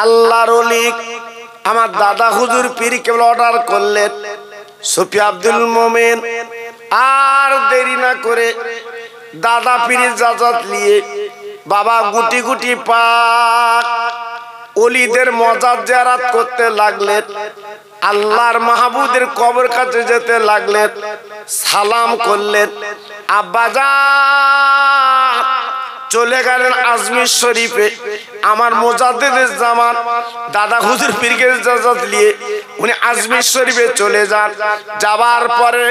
আল্লাহর ওলি আমার দাদা হুজুর পীর কেবল অর্ডার করলেন, সুফি আব্দুল মোমেন আর দেরি না করে দাদা পীরের ইজাজত নিয়ে বাবা গুটি গুটি পাক ওলিদের মজার জিয়ারত করতে লাগলেন। আল্লাহর মাহবুবের কবর কাছে যেতে লাগলেন, সালাম করলেন। আব্বাজান চলে গেলেন আজমির শরীফে। আমার মুজাদ্দিদুল জামান দাদা হুজুর পীরকে ইজাজত নিয়ে উনি আজমির শরীফে চলে যান। যাবার পরে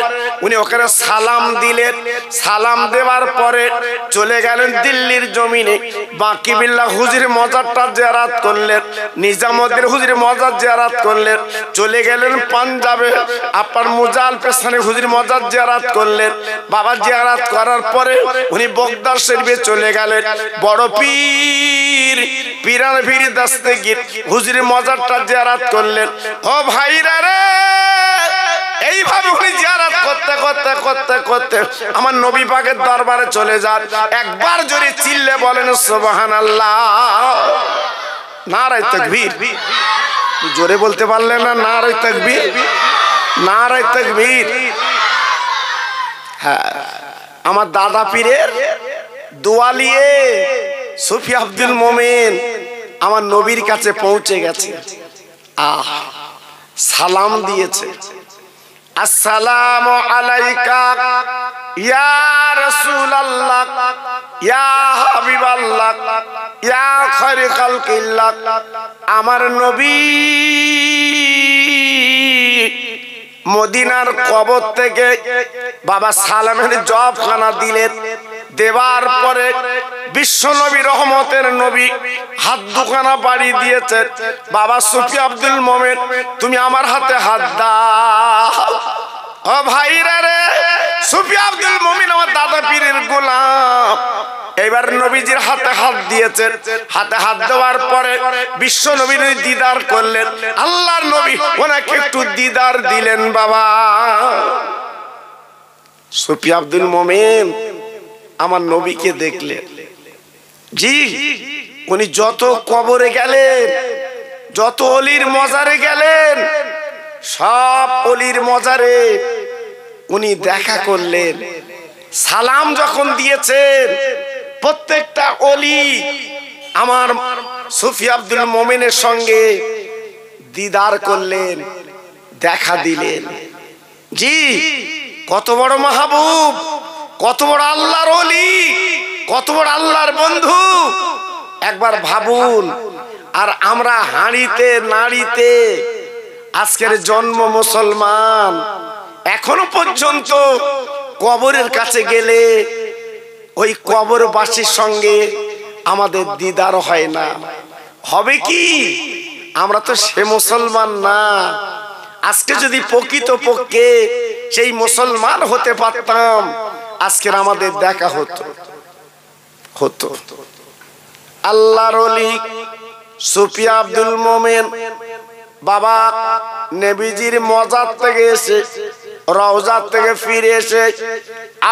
উনি ওখানে সালাম দিলেন। সালাম দেওয়ার পরে চলে গেলেন দিল্লির জমিনে বাকি বিল্লাহ হুজুরের মজারটা জিয়ারত করলেন, নিজামুদ্দিন হুজুরের মজার জিয়ারত করলেন। চলে গেলেন পাঞ্জাবে আপনার মুজাল পেছনে হুজুরের মজার জিয়ারত করলেন। বাবা জিয়ারত করার পরে উনি বগদাদ শরীফে চলে গেলেন। বড় পীর পীরান পীর দস্তগীর হুজুরের মজারটা জিয়ারত করলেন। ও ভাইরা রে, এইভাবে উনি জিয়ারত করতে করতে করতে করতে আমার নবী পাকের দরবারে চলে যান। একবার জোরে চিল্লে বলেন সুবহানাল্লাহ, নারায়ে তাকবীর। জোরে বলতে পারলেন না? নারায়ে তাকবীর, নারায়ে তাকবীর। হ্যাঁ, আমার দাদা পীরের দোয়া নিয়ে সুফি আব্দুল মোমেন আমার নবীর কাছে পৌঁছে গেছে। সালাম দিয়েছে, আসসালামু আলাইকা ইয়া রাসূলুল্লাহ ইয়া হাবিবাল্লাহ ইয়া খায়রে খালকিল্লাহ। আমার নবী মদিনার কবর থেকে বাবা সালামের জবখানা দিলেন। দেওয়ার পরে বিশ্ব নবী রহমতের নবী হাত দুখানা বাড়ি দিয়েছেন। বাবা সুফি আব্দুল মোমেন তুমি আমার হাতে হাত দাও। ও ভাইরা রে, সুফি আব্দুল মোমেন আমার দাদা পীরের গোলাম। এবার নবীজির হাতে হাত দিয়েছেন। হাতে হাত দেওয়ার পরে বিশ্ব নবীর দিদার করলেন। আল্লাহর নবী ওনাকে একটু দিদার দিলেন। বাবা সুফি আব্দুল মোমেন আমার নবীকে দেখলেন। জি, উনি যত কবরে গেলেন, যত অলির মজারে গেলেন, সব অলির মজারে উনি দেখা করলেন। সালাম যখন দিয়েছেন প্রত্যেকটা অলি আমার সুফি আব্দুল মোমেনের সঙ্গে দিদার করলেন, দেখা দিলেন। জি, কত বড় মাহবুব, কত বড় আল্লাহর ওলি, কত বড় আল্লাহর বন্ধু। একবার ভাবুন। আর আমরা হাঁড়িতে নাড়িতে আজকের জন্ম মুসলমান, এখনো পর্যন্ত কবরের কাছে গেলে ওই কবরবাসীর সঙ্গে আমাদের দিদার হয় না। হবে কি? আমরা তো সে মুসলমান না। আজকে যদি প্রকৃতপক্ষে সেই মুসলমান হতে পারতাম, আজকের আমাদের দেখা হতো হতো। আল্লাহর ওলি সুফি আব্দুল মোমেন বাবা নবীজির মজার থেকে এসে, রওজার থেকে ফিরে এসে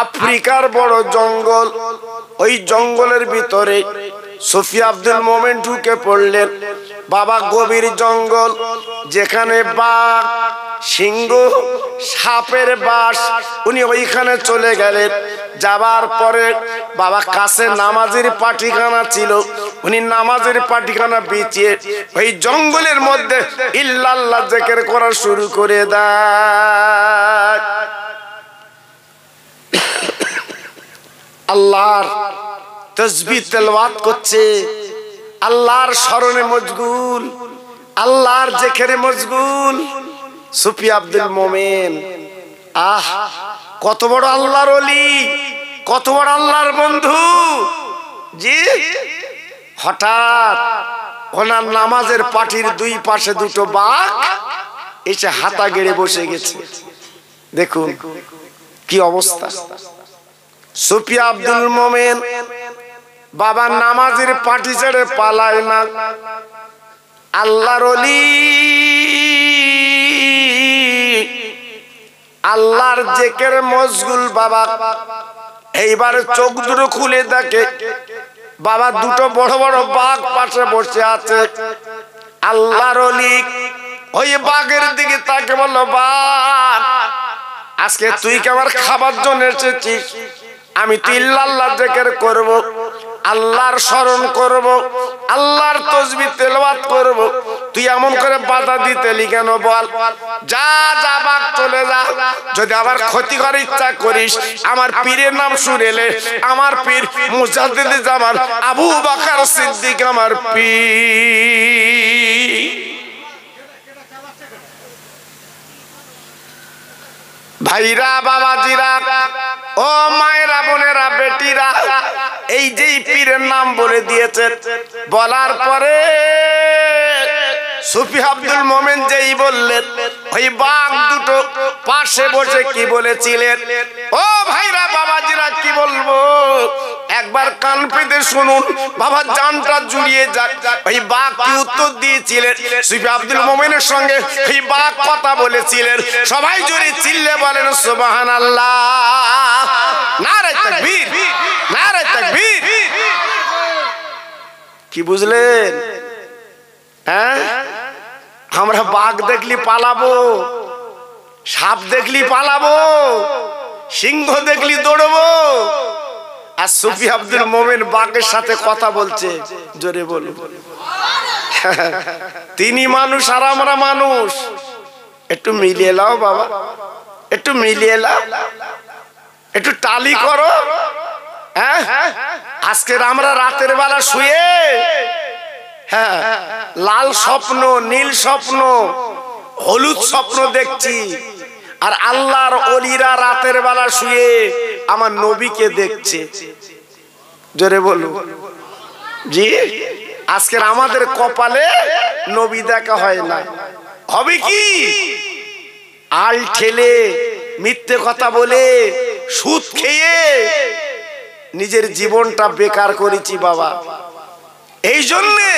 আফ্রিকার বড় জঙ্গল, ওই জঙ্গলের ভিতরে সুফি আব্দুল মোমেন ঢুকে পড়লেন। বাবা গভীর জঙ্গল, যেখানে বাঘ, সিংহ, সাপের বাস, উনি ওইখানে চলে গেলেন। যাবার পরে বাবা কাছে নামাজের পাটিখানা ছিল, উনি নামাজের পাটিখানা বিছিয়ে ওই জঙ্গলের মধ্যে ইল্লাল্লাহ জিকির করা শুরু করে দেয়। আল্লাহর তাসবিহ তেলাওয়াত করছে, আল্লাহর স্মরণে মশগুল, আল্লাহর জিকিরে মশগুল সুফি আব্দুল মোমেন। কত বড় আল্লাহর ওলি, কত বড় আল্লাহর বন্ধু। জি, হঠাৎ ওনার নামাজের পাটির দুই পাশে দুটো বাঘ এসে হাতা গেড়ে বসে গেছে। দেখুন কি অবস্থা। সুফি আব্দুল মোমেন বাবা নামাজের পাটি ছেড়ে পালায় না। আল্লাহর ওলি, আল্লাহর জিকির মশগুল বাবা। এইবারে চোখ দুটো খুলে দেখে বাবা দুটো বড় বড় বাঘ পাশে বসে আছে। আল্লাহর ওলি ওই বাঘের দিকে তাকে বলল, বাঘ আজকে তুই কি আমার খাবার জন্য এসেছিস? আমি তো ইল্লাল্লাহ জিকির করব, আল্লাহর স্মরণ করব, আল্লাহর তাসবিহ তেলাওয়াত করব, তুই এমন করে বাধা দিতেলি কেন? বল। যা যা বাঘ চলে যা, যদি আবার ক্ষতি করার ইচ্ছা করিস আমার পীরের নাম শুনেলে, আমার পীর মুজাদ্দিদ জামান আবু বকর সিদ্দিক আমার পীর। ভাইরা বাবাজিরা ও মায়েরা বোনেরা বেটিরা, এই যে পীরের নাম বলে দিয়েছে, বলার পরে সুফি আব্দুল মোমেন যেই বললেন, ওই বাঘ দুটো পাশে বসে কি বলেছিলেন? ও ভাইরা বাবাজিরা কি বলবো, একবার কান পেতে শুনুন, বাবা জানটা জুড়িয়ে যাক। ওই বাঘ কি উত্তর দিয়েছিলেন? সুফি আব্দুল মোমেনের সঙ্গে এই বাঘ কথা বলেছিলেন। সবাই জোরে চিল্লে বলেন সুবহানাল্লাহ, নারে তাকবীর, নারে তাকবীর। কি বুঝলেন? হ্যাঁ, আমরা বাঘ দেখলি পালাবো, সাপ দেখলি পালাবো, সিংহ দেখলি দৌড়বো, আর সুফি আব্দুল মোমেন বাঘের সাথে কথা বলছে। জোরে বলুন। তিনি মানুষ আর আমরা মানুষ, একটু মিলিয়ে লাও বাবা, একটু মিলিয়ে লাও, একটু টালি করো। হ্যাঁ, আজকের আমরা রাতের বেলা শুয়ে হ্যাঁ লাল স্বপ্ন, নীল স্বপ্ন, হলুদ স্বপ্ন দেখছি, আর আল্লাহর ওলিরা রাতের বেলা শুয়ে আমার নবীকে দেখছে। জোরে বলুন। জি, আজকের আমাদের কপালে নবী দেখা হয় না। হবে কি? আল ঠেলে, মিথ্যে কথা বলে, সুদ খেয়ে নিজের জীবনটা বেকার করেছি বাবা। এই জন্যে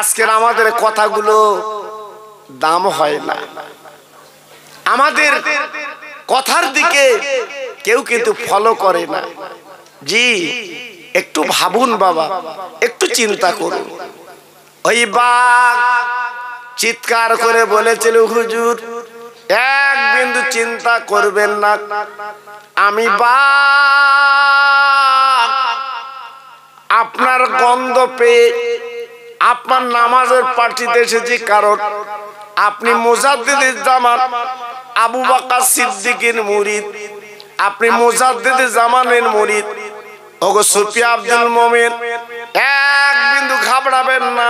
আজকের আমাদের কথাগুলো দাম হয় না, আমাদের কথার দিকে কেউ কিন্তু ফলো করে না। জি, একটু ভাবুন বাবা, একটু চিন্তা করুন। ওই বাঘ চিৎকার করে বলেছিল, হুজুর এক বিন্দু চিন্তা করবেন না, আমি বাঘ আপনার গন্ধ পেয়ে আপনার নামাজের পার্টিতে এসেছি, কারণ আপনি মুজাদ্দিদ জামান আবু বকর সিদ্দিকের মুরিদ, আপনি মুজাদ্দিদ জামানের মুরিদ। ওগো সুফি আব্দুল মোমেন, এক বিন্দু ঘাবড়াবেন না,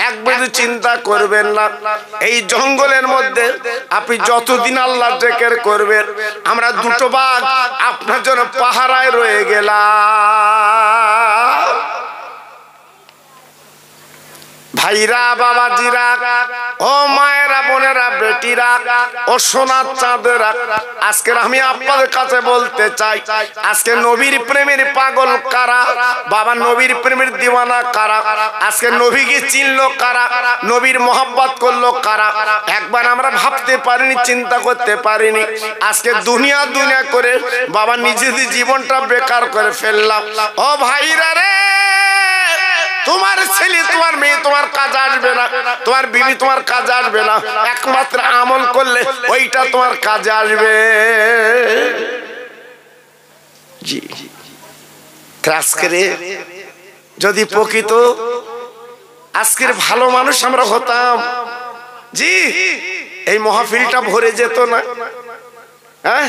এক বিন্দু চিন্তা করবেন না। এই জঙ্গলের মধ্যে আপনি যতদিন আল্লাহ জিকির করবেন, আমরা দুটো বাঘ আপনার জন্য পাহারায় রয়ে গেলাম। ভাইরা বাবাজিরা ও মায়েরা বোনেরা বেটিরা ও সোনার চাঁদেরা, আজকে আমি আপনাদের কাছে বলতে চাই, আজকে নবীর প্রেমের পাগল কারা? বাবা নবীর প্রেমের দিওয়ানা কারা? আজকে নবীকে চিনলো কারা? নবীর মোহাব্বত করলো কারা? একবার আমরা ভাবতে পারিনি, চিন্তা করতে পারিনি। আজকে দুনিয়া দুনিয়া করে বাবা নিজেদের জীবনটা বেকার করে ফেললাম। ও ভাইরা রে, তোমার ছেলে, তোমার মেয়ে তোমার কাজ আসবে না, তোমার বিবি তোমার কাজ আসবে না, একমাত্র আমল করলে ওইটা তোমার কাজে আসবে। জি, যদি প্রকৃত আজকের ভালো মানুষ আমরা হতাম, জি এই মাহফিলটা ভরে যেত না। হ্যাঁ,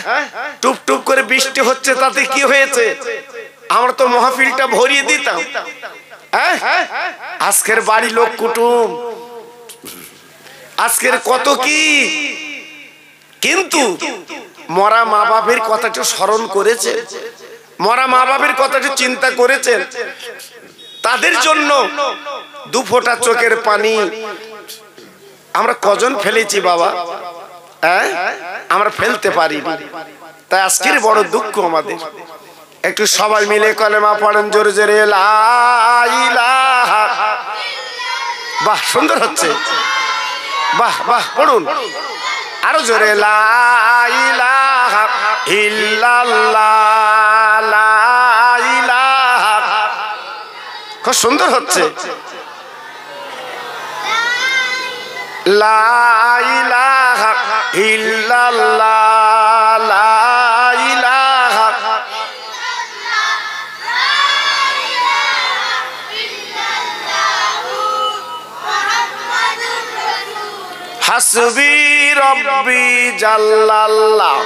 টুপ টুপ করে বৃষ্টি হচ্ছে, তাতে কি হয়েছে? আমরা তো মাহফিলটা ভরিয়ে দিতাম। আজকের বাড়ি লোক কুটুম, আজকের কত কি, কিন্তু মরা মা বাপের কথাটা স্মরণ করেছে, মরা মা বাপের কথাটা চিন্তা করেছেন। তাদের জন্য দু ফোঁটা চোখের পানি আমরা কজন ফেলেছি বাবা? আমরা ফেলতে পারিনি, তাই আজকের বড় দুঃখ আমাদের। একটু সবাই মিলে কলেমা পড়েন জোরে জোরে, লা ইলাহা। বাহ, সুন্দর হচ্ছে, বাহ বাহ, পড়ুন আরো জোরে, লা ইলাহা ইল্লাল্লাহ, লা ইলাহা। খুব সুন্দর হচ্ছে। লা ইলাহা ইল্লাল্লাহ লা ইলাহা হাসবি রব্বি জাল্লাল্লাহ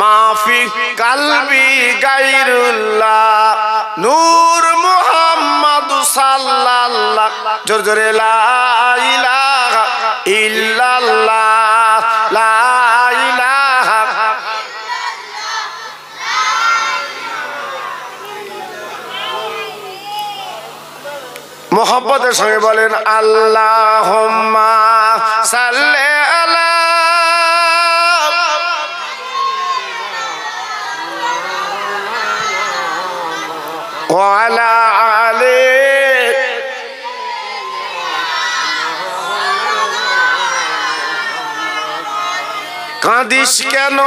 মাফি কালবি গায়রুল্লাহ নূর মুহাম্মদ সাল্লাল্লাহ জোরে জোরে লা ইলাহা ইল্লাল্লাহ লা ইলাহা মোহাম্মদের সঙ্গে বলেন আল্লাহুম্মা সাল্লি আলা ওয়া আলা আলি কাঁদিস কেন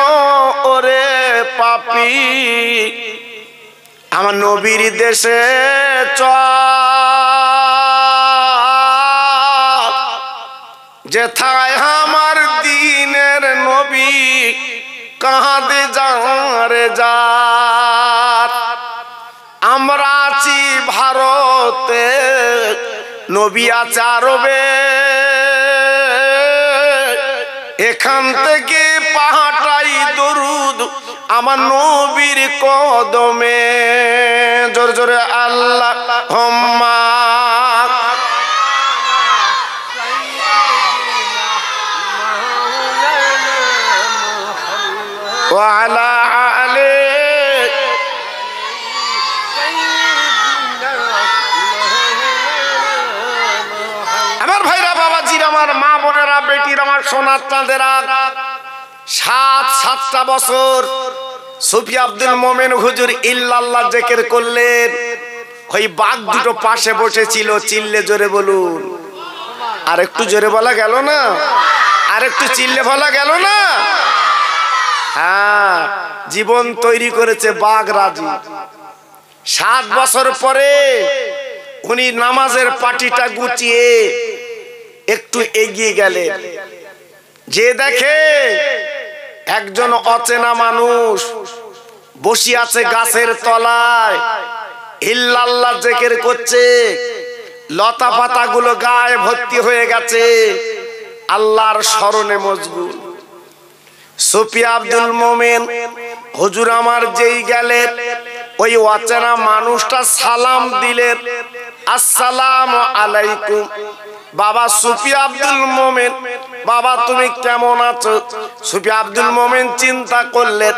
ওরে পাপী আমার নবীর দেশে চল যেথায় আমার দিনের নবী কাঁদে যারে যা আমরা আছি ভারতে নবী আছে আরবে এখান থেকে পাঠাই দরুদ আমার নবীর কদমে জোরে জোরে আল্লাহুম্মা ওয়া আলা আলি আমার ভাইরা বাবাজির আমার মা বোনেরা বেটির আমার সোনার চাঁদেরা 7 বছর সুফি আব্দুল মোমেন হুজুর ইল্লাল্লাহ জিকির করলেন ওই বাঘ দুটো পাশে বসেছিল চিল্লে জোরে বলুন আর একটু জোরে বলা গেল না আর একটু চিল্লে বলা গেল না হ্যাঁ জীবন তৈরি করেছে বাঘ রাজি 7 বছর পরে উনি নামাজের পাটিটা গুছিয়ে একটু এগিয়ে গেলেন যে দেখে একজন অচেনা মানুষ বসে আছে গাছের তলায় ইল্লাল্লাহ জিকির করছে লতা পাতাগুলো গায়ে ভর্তি হয়ে গেছে আল্লাহর স্মরণে মশগুল সুফি আব্দুল মোমেন হুজুর আমার যেই গেলেন ওই অচেনা মানুষটা সালাম দিলেন আসসালামু আলাইকুম বাবা সুফি আব্দুল মোমেন বাবা তুমি কেমন আছো সুফি আব্দুল মোমেন চিন্তা করলেন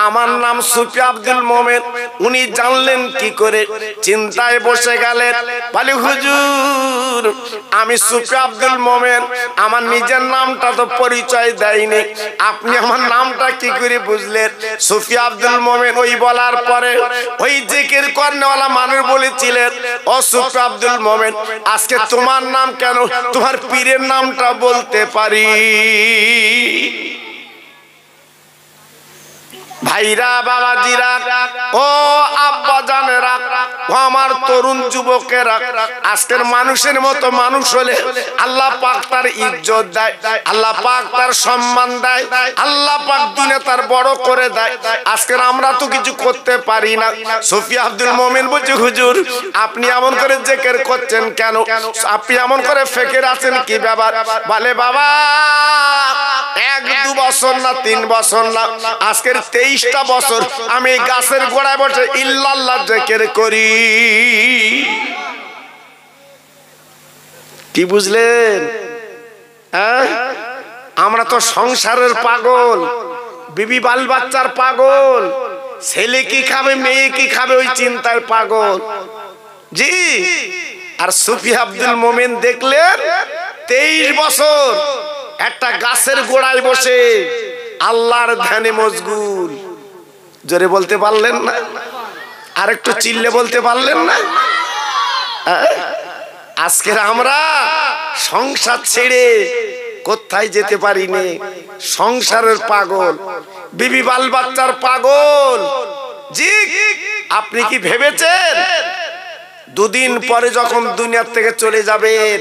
আমার নাম সুফি আব্দুল মোমেন উনি জানলেন কি করে চিন্তায় বসে গেলেন বলে হুজুর আমি সুফি আব্দুল মোমেন আমার নিজের নামটা তো পরিচয় দেয়নি আপনি আমার নামটা কি করে বুঝলেন সুফি আব্দুল মোমেন ওই বলার পরে ওই জিকির করনেওয়ালা মানুষ বলেছিলেন ও সুফি আব্দুল মোমেন আজকে তোমার নাম কেন তোমার পীরের নামটা বলতে পারি ভাইরা বাবাজিরা ও আব্বা জানেরা ও আমার তরুণ যুবকেরা আজকের মানুষের মতো মানুষ হলে আল্লাহ পাক তার ইজ্জত দেয় আল্লাহ পাক তার সম্মান দেয় আল্লাহ পাক দিনে তার বড় করে দেয় আজকের আমরা তো কিছু করতে পারি না সুফি আব্দুল মোমেন বলছে হুজুর আপনি এমন করে জিকির করছেন কেন আপনি এমন করে ফেকের আছেন কি ব্যাপার বলে বাবা 1-2 বছর না 3 বছর না আজকের 23টা বছর আমি গাছের গোড়ায় বসে ইল্লাল্লাহ জিকির করি কি বুঝলেন হ্যাঁ আমরা তো সংসারের পাগল বিবি বাল বাচ্চার পাগল ছেলে কি খাবে মেয়ে কি খাবে ওই চিন্তায় পাগল জি আর সুফি আব্দুল মোমেন দেখলেন 23 বছর একটা গাছের গোড়ায় বসে আল্লাহর ধ্যানে মশগুল জোরে বলতে পারলেন না আর একটু চিল্লে বলতে পারলেন না আজকের আমরা সংসার ছেড়ে কোথায় যেতে পারি না সংসারের পাগল বিবি বাল বাচ্চার পাগল জি আপনি কি ভেবেছেন 2 দিন পরে যখন দুনিয়া থেকে চলে যাবেন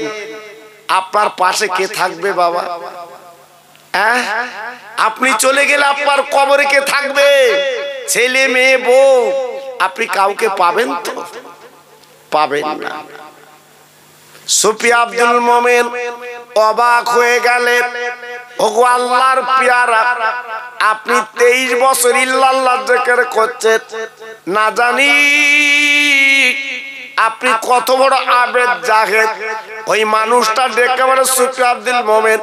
আপনার পাশে কে থাকবে বাবা? আপনি চলে গেলে আপনার কবরে কে থাকবে? ছেলে মেয়ে বউ, আপনি কাউকে পাবেন তো? পাবেন না। সুফি আব্দুল মোমেন অবাক হয়ে গেলেন, ওগো আল্লাহর পেয়ারা, আপনি 23 বছর ইল্লাল্লাহ জিকির করছেন, না জানি আপনি কত বড় আবেদ জাহেদ। ওই মানুষটা ডেকে বলে, সুফি আব্দুল মোমেন,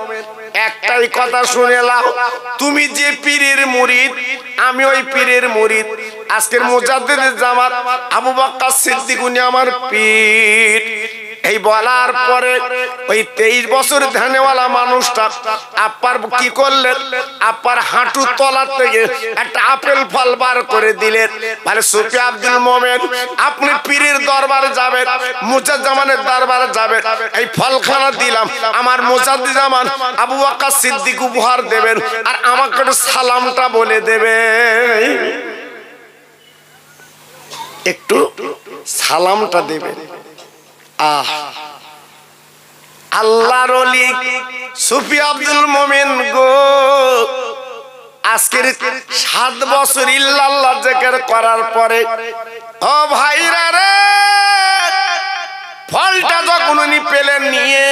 একটাই কথা শুনে নাও, তুমি যে পীরের মুরিদ, আমি ওই পীরের মুরিদ। আজকের মুজাদ্দিদে জামাত আবু বকর সিদ্দিক উনি আমার পীর। এই বলার পরে ওই 23 বছর ধ্যানেওয়ালা মানুষটা আপার কি করলেন, আপার হাঁটুর তলা থেকে একটা আপেল ফল বার করে দিলেন। বলে, সুফি আব্দুল মোমেন, আপনি পীরের দরবারে যাবেন, মুজাদ্দিদের দরবারে যাবেন, এই ফলখানা দিলাম, আমার মুজাদ্দিদ জামান আবু বকর সিদ্দিক উপহার দেবেন, আর আমাকে সালামটা বলে দেবে, একটু সালামটা দেবেন। আল্লাহর ওলি সুফি আব্দুল মোমেন গো, আজকের 7 বছর ইল্লাল্লাহ জিকির করার পরে, ও ভাইরা রে, ফলটা যখন উনি পেলেন নিয়ে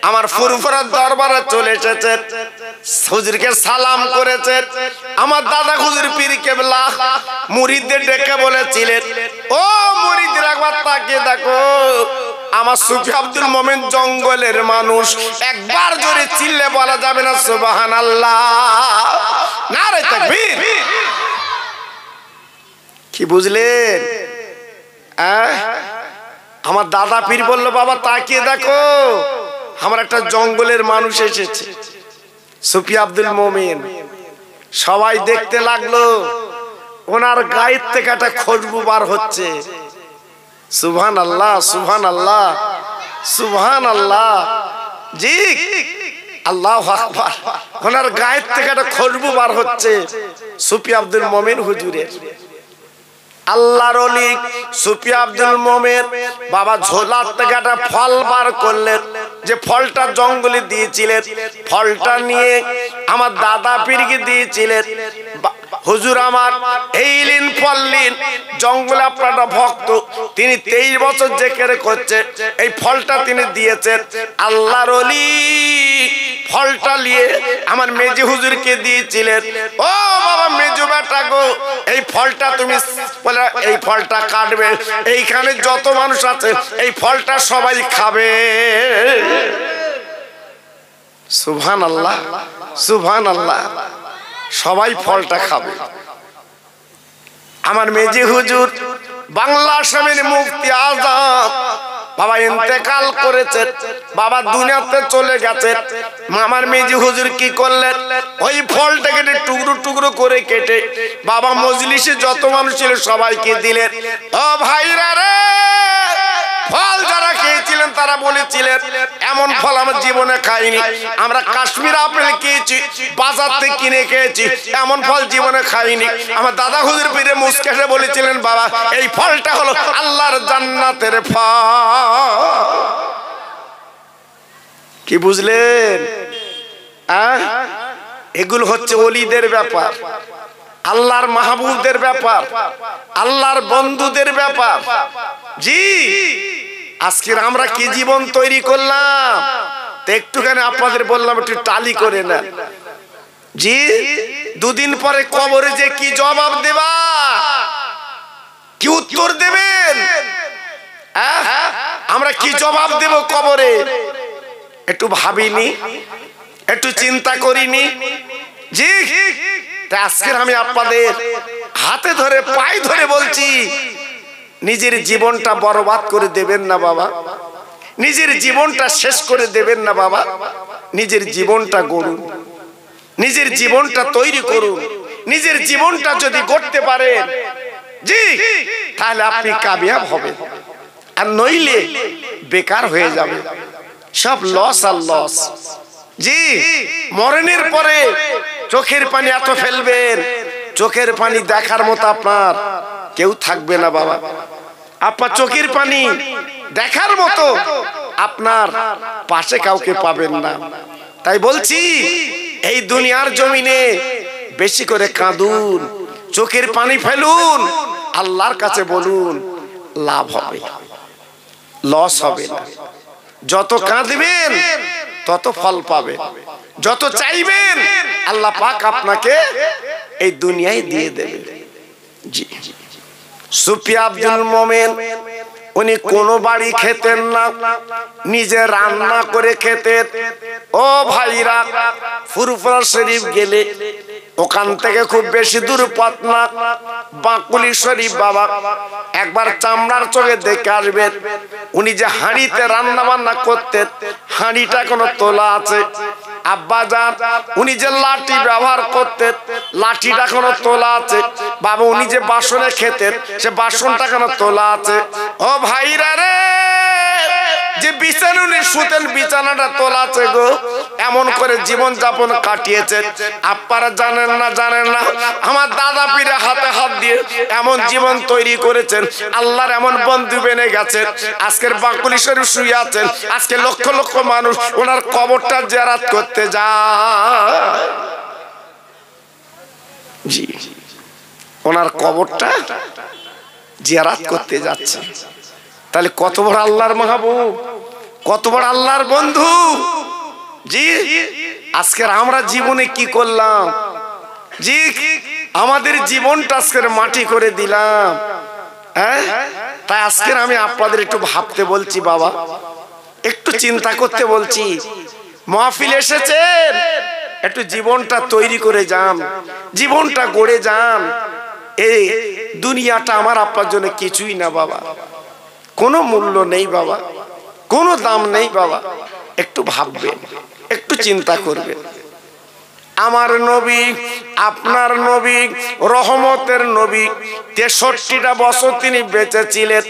আমার ফুরফুরার দরবারে চলে এসেছেন, হুজুরকে সালাম করেছেন। আমার দাদা হুজুর পীর কেবলা মুরিদদের ডেকে বলেছিলেন, ও মুরিদরা একবার তাকিয়ে দেখো, আমার সুফি আব্দুল মোমেন জঙ্গলের মানুষ, একবার জোরে চিল্লে বলা যাবে না সুবহানাল্লাহ? নারে তাকবীর। কি বুঝলেন? আমার দাদা পীর বলল, বাবা তাকিয়ে দেখো, আমার একটা জঙ্গলের মানুষ এসেছে, সুফি আব্দুল মোমেন। সবাই দেখতে লাগলো, ওনার গায়ের থেকে একটা খুশবু বার হচ্ছে। সুবহানাল্লাহ, সুবহানাল্লাহ, সুবহানাল্লাহ, জি আল্লাহু আকবার। ওনার গায়ের থেকে একটা খুশবু বার হচ্ছে সুফি আব্দুল মোমেন হুজুরের। আল্লাহর ওলি সুফি আব্দুল মোমেন বাবা ঝোলার থেকে একটা ফল বার করলেন, যে ফলটা জঙ্গলে দিয়েছিলেন, ফলটা নিয়ে আমার দাদা পীরকে দিয়েছিলেন। হুজুর আমার এই লিন ফল লিন, জঙ্গলে আপনার ভক্ত, তিনি 23 বছর জিকির করছে, এই ফলটা তিনি দিয়েছেন। আল্লাহর ওলি ফলটা নিয়ে আমার মেজি হুজুরকে দিয়েছিলেন। ও বাবা মেজু বেটা গো, এই ফলটা তুমি, বলে এই ফলটা কাটবে, এইখানে যত মানুষ আছে এই ফলটা সবাই খাবে। সুবহানাল্লাহ, সুবহানাল্লাহ, সবাই ফলটা খাবে। আমার মেজি হুজুর বাংলা আসামের মুফতি আজম বাবা ইন্তেকাল করেছেন, বাবা দুনিয়াতে চলে গেছেন। আমার মেজি হুজুর কি করলেন, ওই ফলটাকে টুকরো টুকরো করে কেটে বাবা মজলিসে যত মানুষ ছিল সবাইকে দিলেন। ও ভাইরা রে, ফল যারা খেয়েছিলেন তারা বলেছিলেন, এমন ফল আমার জীবনে খাইনি। আমরা কাশ্মীর আপেল খেয়েছি, বাজার থেকে কিনে খেয়েছি, এমন ফল জীবনে খাইনি। আমার দাদা হুজুর পীরে মুস্কেশে বলেছিলেন, বাবা এই ফলটা হলো আল্লাহর জান্নাতের ফল। কি বুঝলেন? এগুলো হচ্ছে ওলিদের ব্যাপার, আল্লাহর মাহবুবদের ব্যাপার, আল্লাহর বন্ধুদের ব্যাপার। জি, আজকের আমরা কি জীবন তৈরি করলাম, তো একটুখানি আপনাদের বললাম একটু টালি করে না। জি, দুদিন পরে কবরে যে কি জবাব দেবা, কি উত্তর দেবেন, আমরা কি জবাব দেব কবরে, একটু ভাবিনি, একটু চিন্তা করিনি? জি, আজকের আমি আপনাদের হাতে ধরে পায়ে ধরে বলছি, নিজের জীবনটা বরবাদ করে দেবেন না বাবা, নিজের জীবনটা শেষ করে দেবেন না বাবা, নিজের জীবনটা গড়ুন, নিজের জীবনটা তৈরি করুন। নিজের জীবনটা যদি গড়তে পারেন, জি, তাহলে আপনি কামিয়াব হবেন, আর নইলে বেকার হয়ে যাবে, সব লস আর লস। জি, মরণের পরে চোখের পানি এত ফেলবেন, চোখের পানি দেখার মতো আপনার কেউ থাকবে না বাবা। আপনার চোখের পানি দেখার মতো আপনার পাশে কাউকে পাবেন না। তাই বলছি এই দুনিয়ার জমিনে বেশি করে কাঁদুন, চোখের পানি ফেলুন, আল্লাহর কাছে বলুন, লাভ হবে, লস হবে না। যত কাঁদবেন তত ফল পাবেন, যত চাইবেন আল্লাহ পাক আপনাকে এই দুনিয়ায় দিয়ে দেবে। জি, সুফি আব্দুল মোমেন উনি কোনো বাড়ি খেতেন না, নিজে রান্না করে খেতেন। ও ভাইরা, ফুরফুরা শরীফ গেলে ওখান থেকে খুব বেশি দূর পথ না, বাঁকুড়ি শরীফ বাবা একবার চামড়ার চোখে দেখে আসবেন। উনি যে হাঁড়িতে রান্না বান্না করতেন, হাঁড়িটা এখনো তোলা আছে। আব্বাজান উনি যে লাঠি ব্যবহার করতেন, লাঠিটা এখনো তোলা আছে। বাবা উনি যে বাসনে খেতেন, সে বাসনটা এখনো তোলা আছে। ও ভাইরা রে, যে বিছানা উনি শুতেন, বিছানাটা তোলা আছে গো। এমন করে জীবন যাপন কাটিয়েছেন। আপনারা জানেন না, জানেন না, আমার দাদা পীরে হাতে হাত দিয়ে এমন জীবন তৈরি করেছেন। আল্লাহর এমন বন্ধু বেনে গেছেন। আজকের বাঁকুড়ি শরীফ শুয়ে আছেন, আজকে লক্ষ লক্ষ মানুষ ওনার কবরটা জিয়ারত করতে যায়। জি, ওনার কবরটা জিয়ারত করতে যাচ্ছে। তাহলে কত বড় আল্লাহর মাহবুব, কত বড় আল্লাহর বন্ধু। জি, আজকের আমরা জীবনে কি করলাম? জি, আমাদের জীবনটা আজকের মাটি করে দিলাম। হ্যাঁ, তাই আজকের আমি আপনাদের একটু ভাবতে বলছি বাবা, একটু চিন্তা করতে বলছি। মাহফিল এসেছেন, একটু জীবনটা তৈরি করে যান, জীবনটা গড়ে যান। এই দুনিয়াটা আমার আপনার জন্য কিছুই না বাবা, কোনো মূল্য নেই বাবা, কোনো দাম নেই বাবা। একটু ভাববেন, একটু চিন্তা করবেন। আমার নবী, আপনার নবী, রহমতের নবী, 63টা বছর তিনি বেঁচে ছিলেন।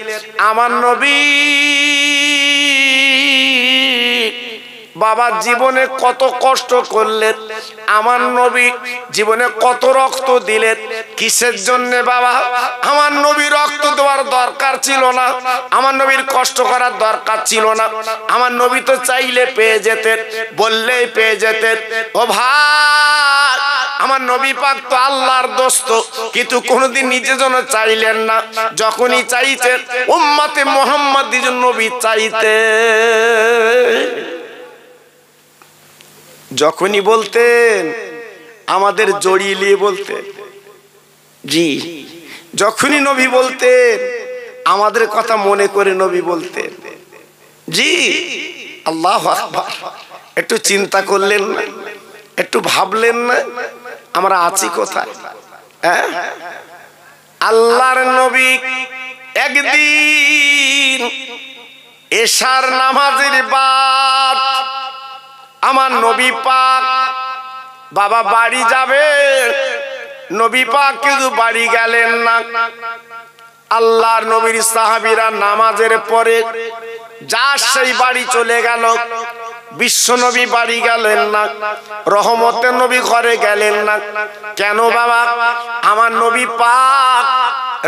আমার নবী বাবা জীবনে কত কষ্ট করলেন, আমার নবী জীবনে কত রক্ত দিলেন। কিসের জন্য বাবা? আমার নবী রক্ত দেওয়ার দরকার ছিল না, আমার নবীর কষ্ট করার দরকার ছিল না। আমার নবী তো চাইলে পেয়ে যেতেন, বললেই পেয়ে যেতেন। ও ভাই, আমার নবী পাক তো আল্লাহর দোস্ত, কিন্তু কোনোদিন নিজের জন্য চাইলেন না। যখনই চাইতেন উম্মতে মুহাম্মাদির নবী চাইতেন। যখনই বলতেন আমাদের জড়িয়ে নিয়ে বলতেন। জি, যখনই নবী বলতেন আমাদের কথা মনে করে নবী বলতেন। জি, আল্লাহু আকবার। একটু চিন্তা করলেন না? একটু ভাবলেন না আমরা আছি কোথায়? হ্যাঁ, আল্লাহর নবী একদিন এশার নামাজের বাদ আমার নবী পাক বাবা বাড়ি যাবে। নবী পাক কিন্তু বাড়ি গেলেন না। আল্লাহর নবীর সাহাবীরা নামাজের পরে যা সেই বাড়ি চলে গেল। বিশ্ব নবী বাড়ি গেলেন না, রহমতের নবী ঘরে গেলেন না। কেন বাবা? আমার নবী পাক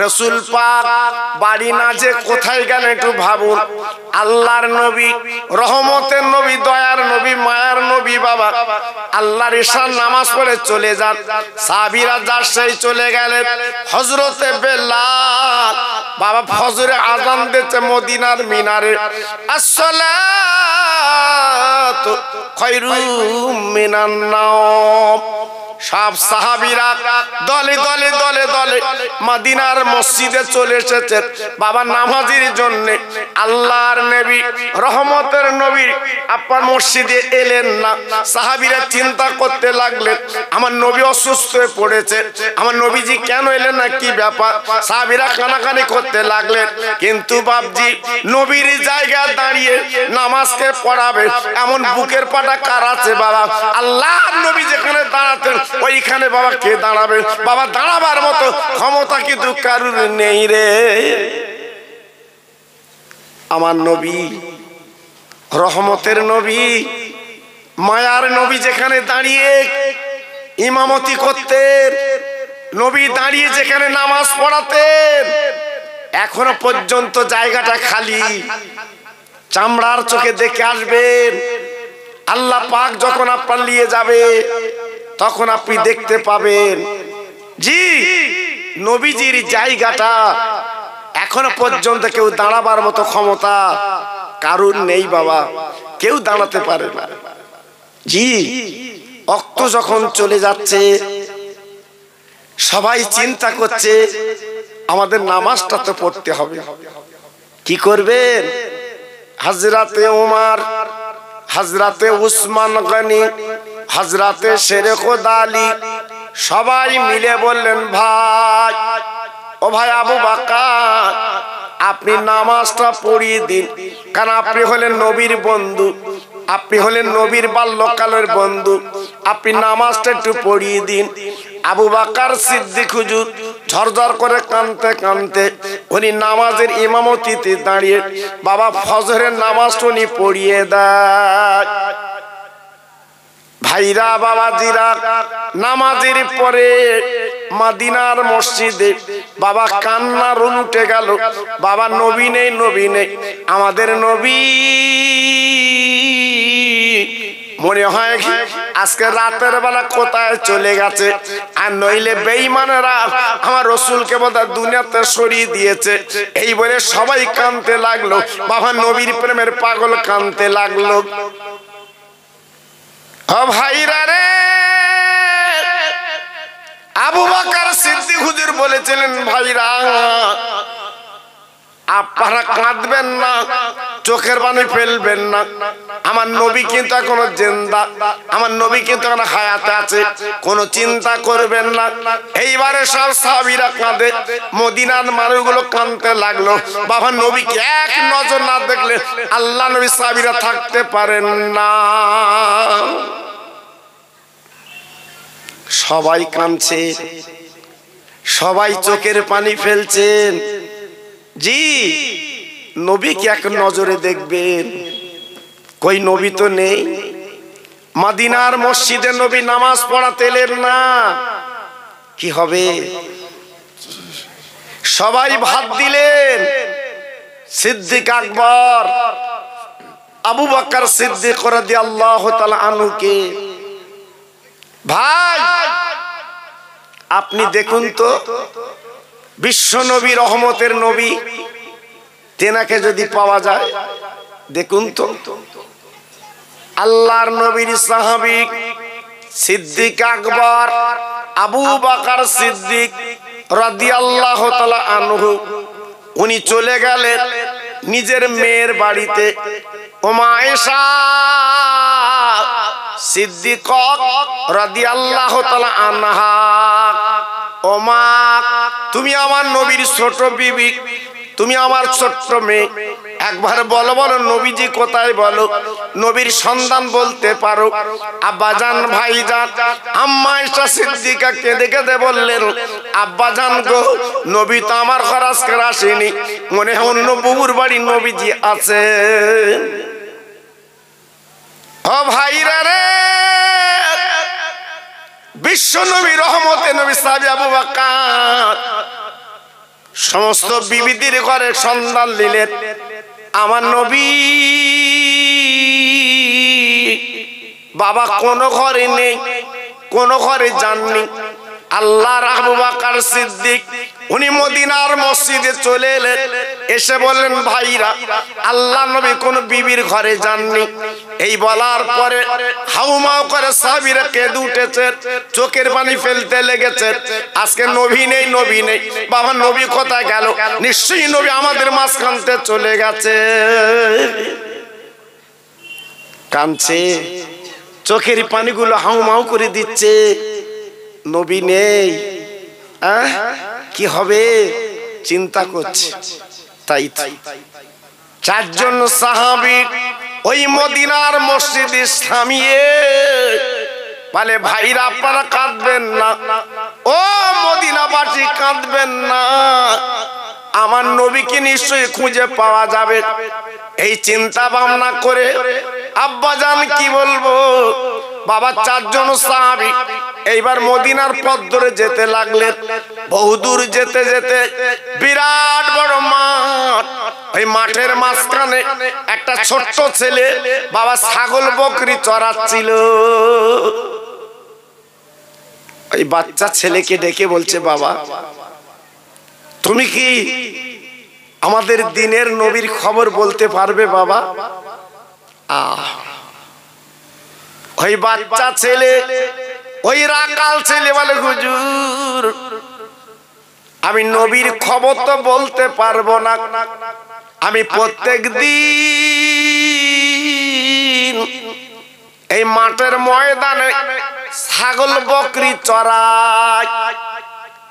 রাসূল পাক বাড়ি না যে কোথায় গেলেন একটু ভাবুন। আল্লাহর নবী, রহমতের নবী, দয়ার নবী, মায়ার নবী বাবা আল্লাহর ইশার নামাজ পড়ে চলে যান। সাহাবীরা যার সেই চলে গেলেন। হযরতে বেলাল বাবা ফজরে আযান দিতে মদিনার মিনারে, আসসালাতু খায়রুম মিনান নাওম। সব সাহাবীরা দলে দলে দলে দলে মদিনার মসজিদে চলে এসেছে বাবা নামাজের জন্য। আল্লাহর নবী, রহমতের নবী আপনার মসজিদে এলেন না। সাহাবীরা চিন্তা করতে লাগলেন আমার নবী অসুস্থ হয়ে পড়েছে, আমার নবীজি কেন এলেন না, কি ব্যাপার? সাহাবীরা কানাকানি করতে লাগলেন। কিন্তু বাপজি নবীর জায়গায় দাঁড়িয়ে নামাজকে পড়াবে এমন বুকের পাটা কার আছে বাবা? আল্লাহর নবী যেখানে দাঁড়াতেন ওইখানে বাবা কে দাঁড়াবে? বাবা দাঁড়াবার মতো ক্ষমতা কিন্তু কারুর নেই রে। আমার নবী, রহমতের নবী, মায়ার নবী যেখানে দাঁড়িয়ে ইমামতি করতেন, নবী দাঁড়িয়ে যেখানে নামাজ পড়াতেন, এখনো পর্যন্ত জায়গাটা খালি। চামড়ার চোখে দেখে আসবেন, আল্লাহ পাক যখন আপনার নিয়ে যাবে তখন আপনি দেখতে পাবেন জি নবীজির জায়গাটা এখনো পর্যন্ত কেউ দাঁড়াবার মতো ক্ষমতা কারুর নেই বাবা, কেউ দাঁড়াতে পারে না। জি অক্ত যখন চলে যাচ্ছে সবাই চিন্তা করছে আমাদের নামাজটা তো পড়তে হবে, কি করবেন? হযরতে ওমর, হযরতে উসমান গনি, হযরতে শেরে খোদা আলী সবাই মিলে বললেন ভাই, ও ভাই আবু বকর আপনি নামাজটা পড়িয়ে দিন, কারণ আপনি হলেন নবীর বন্ধু, আপনি হলেন নবীর বাল্যকালের বন্ধু, আপনি নামাজটা একটু পড়িয়ে দিন। আবু বকর সিদ্দিক হুজুর ঝরঝর করে কাঁদতে কাঁদতে উনি নামাজের ইমামতিতে দাঁড়িয়ে বাবা ফজরের নামাজটা উনি পড়িয়ে দেয়। ভাইরা বাবাজিরা, নামাজের পরে মদিনার মসজিদে বাবা কান্নার উঠে গেল, বাবা নবী নেই, নবী নেই, আমাদের নবী মনে হয় আজকে রাতের বেলা কোথায় চলে গেছে, আর নইলে বেঈমানেরা আমার রাসূলকে বোধহয় দুনিয়াতে সরিয়ে দিয়েছে। এই বলে সবাই কাঁদতে লাগলো, বাবা নবীর প্রেমের পাগল কাঁদতে লাগলো। ও ভাইরা রে, আবু বকর সিদ্দিক হুজুর বলেছিলেন ভাইরা আপনারা কাঁদবেন না, চোখের পানি ফেলবেন না, আমার নবী কিন্তু এখনো জিন্দা, আমার নবী কিন্তু এখনো হায়াতে আছে, কোনো চিন্তা করবেন না। এইবারে সব সাহাবীরা কাঁদে, মদিনার মানুষগুলো কাঁদতে লাগলো। বাবা নবীকে এক নজর না দেখলে আল্লাহ নবী সাহাবীরা থাকতে পারেন না। সবাই কাঁদছে, সবাই চোখের পানি ফেলছেন। জি নবীকে এক নজরে দেখবেন, কই নবী তো নেই। মদিনার মসজিদে নবী নামাজ পড়াতে এলেন না, কি হবে? সবাই ভাত দিলেন সিদ্দিক আকবর আবু বকর সিদ্দিক রাদিয়াল্লাহু তাআলা আনহুকে। ভাই আপনি দেখুন তো, বিশ্ব নবী, রহমতের নবী, তেনাকে যদি পাওয়া যায়, দেখুন তো আল্লাহর নবীর সাহাবী সিদ্দিক আকবর আবু বকর সিদ্দিক রাদিয়াল্লাহু তাআলা আনহু, উনি চলে গেলেন নিজের মেয়ের বাড়িতে। ওমা আয়েশা সিদ্দিকা রাদিয়াল্লাহু তাআলা আনহা, ওমা তুমি আমার নবীর ছোট বিবি, তুমি আমার ছোট্ট মেয়ে, একবার বলো বলো নবীজি কোথায়, বলো নবীর সন্ধান বলতে পারো। আব্বাজান ভাইজান আম্মা আয়েশা সিদ্দিকা কেঁদে কেঁদে বললেন, আব্বাজান গো নবী তো আমার ঘরে আজকে আসেনি, মনে হয় অন্য বহুর বাড়ি নবীজি আছে। ও ভাইরা রে, বিশ্ব নবী, রহমতে নবী সাহাবী আবু বকর সমস্ত বিবিদের ঘরে সন্ধান নিলেন, আমার নবী বাবা কোন ঘরে নেই, কোন ঘরে যাননি। আল্লাহর আবু বকর সিদ্দিক উনি মদিনার মসজিদে চলে এলেন, এসে বললেন ভাইরা আল্লাহ নবী কোন বিবির ঘরে যাননি। এই বলার পরে হাউমাউ করে সাহাবীরা কেঁদে উঠেছে, চোখের পানি ফেলতে লেগেছে। আজকে নবী নেই, নবী নেই, বাবা নবী কোথায় গেল? নিশ্চয়ই নবী আমাদের মাঝখানতে চলে গেছে। কাঁদছে, চোখের পানিগুলো হাউমাউ করে দিচ্ছে, নবী নেই, কি হবে চিন্তা করছে। তাই চারজন সাহাবী ওই মদিনার মসজিদে থামিয়ে বলে ভাইরা আপনারা কাঁদবেন না, ও মদিনাবাসী কাঁদবেন না, আমার নবীকে নিশ্চয়ই খুঁজে পাওয়া যাবে। এই চিন্তা ভাবনা করে আব্বাজান কি বলবো বাবা চারজন সাহাবী এইবার মদিনার পথ ধরে যেতে লাগলেন। বহুদূর যেতে যেতে বিরাট বড় মাঠ, ওই মাঠের মাঝখানে একটা ছোট্ট ছেলে বাবা ছাগল বকরি চড়াচ্ছিল। ওই বাচ্চা ছেলেকে ডেকে বলছে, বাবা তুমি কি আমাদের দিনের নবীর খবর বলতে পারবে বাবা? ওই বাচ্চা ছেলে, ওই রাকাল ছেলে বলে, হুজুর আমি নবীর খবর তো বলতে পারবো না, আমি প্রত্যেক দিন এই মাঠের ময়দানে ছাগল বকরি চড়াই,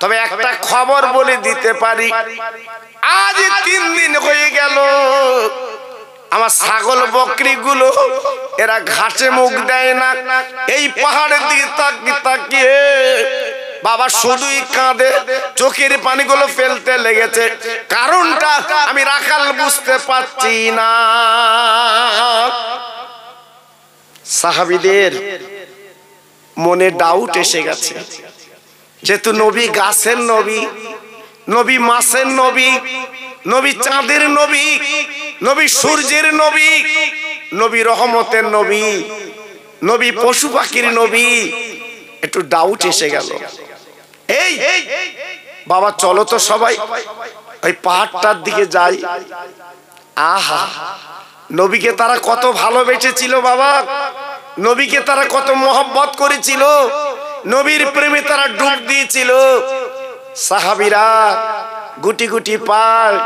তবে একটা খবর বলে দিতে পারি, আজ 3 দিন হয়ে গেল আমার ছাগল বকরি গুলো এরা ঘাসে মুখ দেয় না, এই পাহাড়ের দিকে তাকিয়ে তাকিয়ে বাবা শুধুই কাঁদে, চোখের পানিগুলো ফেলতে লেগেছে। কারণটা আমি রাখাল বুঝতে পারছি না। সাহাবীদের মনে ডাউট এসে গেছে, যেহেতু নবী গাছের নবী, নবী মাছের নবী, নবী চাঁদের নবী, নবী সূর্যের নবী, নবী রহমতের নবী, নবী পশু পাখির নবী, একটু ডাউট এসে গেল। এই বাবা চলো তো সবাই ওই পাহাড়টার দিকে যাই। আহা, নবীকে তারা কত ভালোবেসেছিল বাবা, নবীকে তারা কত মহব্বত করেছিল, নবীর প্রেমে তারা ডুব দিয়েছিল। সাহাবীরা গুটি গুটি পায়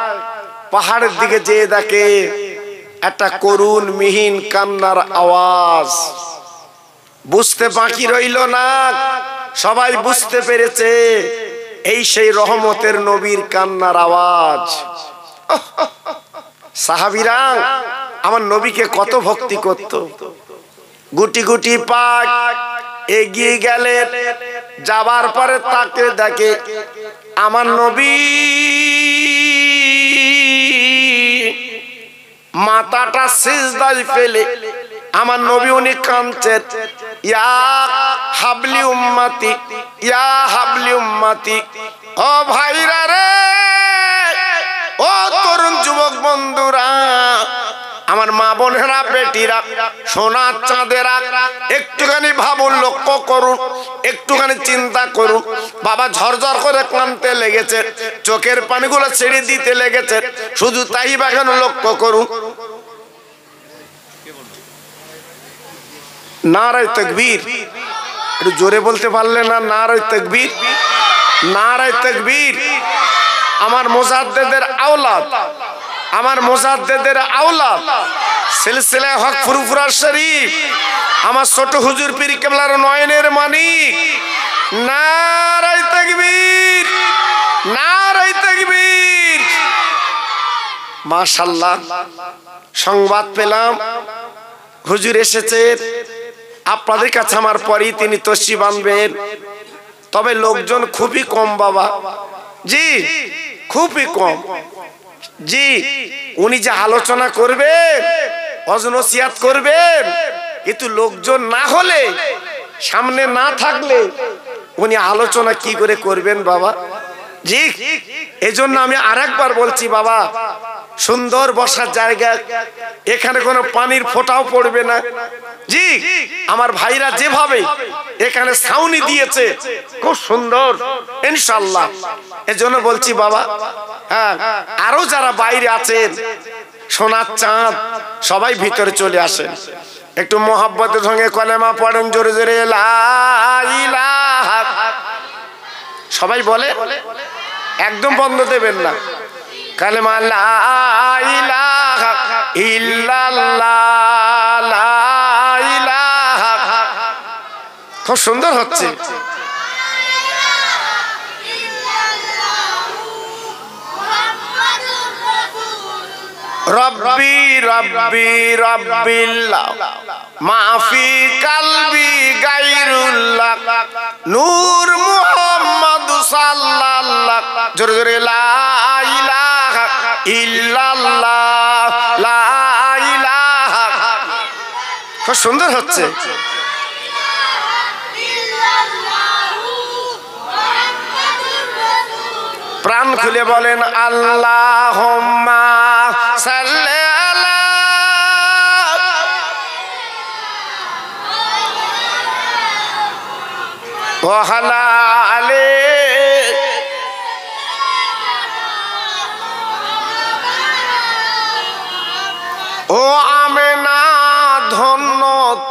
পাহাড়ের দিকে যেয়ে দেখে একটা করুণ মিহিন কান্নার আওয়াজ। বুঝতে বাকি রইল না, সবাই বুঝতে পেরেছে এই সেই রহমতের নবীর কান্নার আওয়াজ। সাহাবীরা আমার নবীকে কত ভক্তি করত। গুটি গুটি পাক এগিয়ে গেলেন, যাবার পরে তাকে দেখে আমার নবী মাথাটা সিজদায় ফেলে, আমার নবী উনি কাঁদছেন, ইয়া হাবলি উম্মতি, ইয়া হাবলি উম্মতি। ও ভাইরা রে, ও তরুণ যুবক বন্ধুরা, আমার মা বোনেরা, বেটিরা, সোনার চাঁদেরা, একটুখানি ভাবুন, লক্ষ্য করুন, একটুখানি চিন্তা করুন। বাবা ঝরঝর করে কাঁদতে লেগেছে, চোখের পানিগুলো ছেড়ে দিতে লেগেছে। শুধু তাই বা কেন, লক্ষ্য করুন। নারায়ে তাকবীর, একটু জোরে বলতে পারলে না? নারায়ে তাকবীর, নারায়ে তাকবীর। আমার মুজাদ্দিদের আওলাদ, আমার মুজাদ্দিদের আওলাদ, সিলসিলা হক ফুরফুরা শরীফ, আমার ছোট হুজুর পীর কেবলার নয়নের মানিক। নারায়ে তাকবীর, নারায়ে তাকবীর। মাশাআল্লাহ, সংবাদ পেলাম হুজুর এসেছে আপনাদের কাছে, আমার পরেই তিনি তশরিফ বানবেন। তবে লোকজন খুবই কম বাবা, জি খুবই কম। জি, উনি যে আলোচনা করবেন, ওয়াজ-নসিহত করবেন, কিন্তু লোকজন না হলে, সামনে না থাকলে উনি আলোচনা কি করে করবেন বাবা? জি, এজন্য আমি আরেকবার বলছি বাবা, সুন্দর বসার জায়গা, এখানে কোনো পানির ফোঁটাও পড়বে না। জি, আমার ভাইরা যেভাবে এখানে ছাউনি দিয়েছে খুব সুন্দর ইনশাআল্লাহ। এজন্য বলছি বাবা, হ্যাঁ, আরো যারা বাইরে আছেন, সোনার চাঁদ, সবাই ভিতরে চলে আসেন। একটু মোহাব্বতের সঙ্গে কলেমা পড়েন জোরে জোরে, লা ইলাহা। সবাই বলে, একদম বন্ধ দেবেন না। কালেমা লা ইলাহা ইল্লাল্লাহ, লা ইলাহা। খুব সুন্দর হচ্ছে। রব্বি রব্বি রব্বিল্লাহ, মাফি কালবি গায়রুল্লাহ, নূর মুহাম্মদ সাল্লাল্লাহ। জোরে জোরে, লা ইলাহা ইল্লাল্লাহ, লা ইলাহা। খুব সুন্দর হচ্ছে। প্রাণ খুলে বলেন আল্লাহুম্মা সাল্লি আলা ওয়া আলা আলি ও আমেনা ধন্য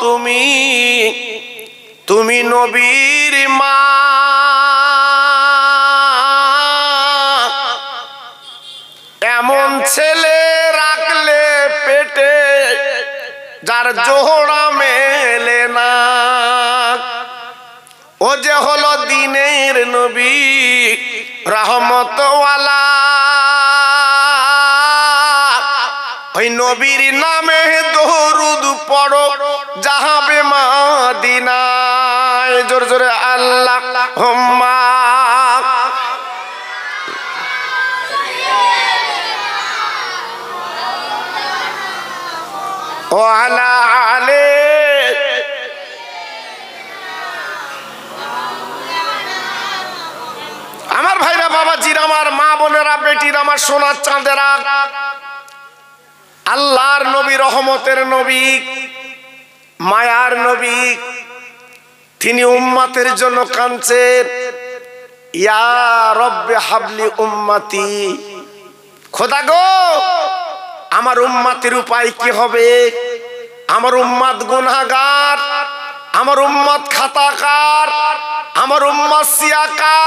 তুমি, তুমি নবীর মা। এমন ছেলে রাখলে পেটে যার জোড়া মেলে না। ও যে হলো দিনের নবী রহমতওয়ালা, ওই নবীর নামে দরুদ পড়ো যাবে মদিনায়। জোরে জোরে আল্লাহুম্মা ওয়া আলা আলি। আমার ভাইরা, বাবাজির, আমার মা বোনেরা, বেটির, আমার সোনার চাঁদেরা, আল্লাহর নবী, রহমতের নবী, মায়ার নবী, তিনি উম্মতের জন্য কাঁদছেন। ইয়া রব্বে হাবলি উম্মতি, খোদা গো আমার উম্মতের উপায় কি হবে? আমার উম্মত গুনাহগার, আমার উম্মত খাতাকার, আমার উম্মত সিয়াকার।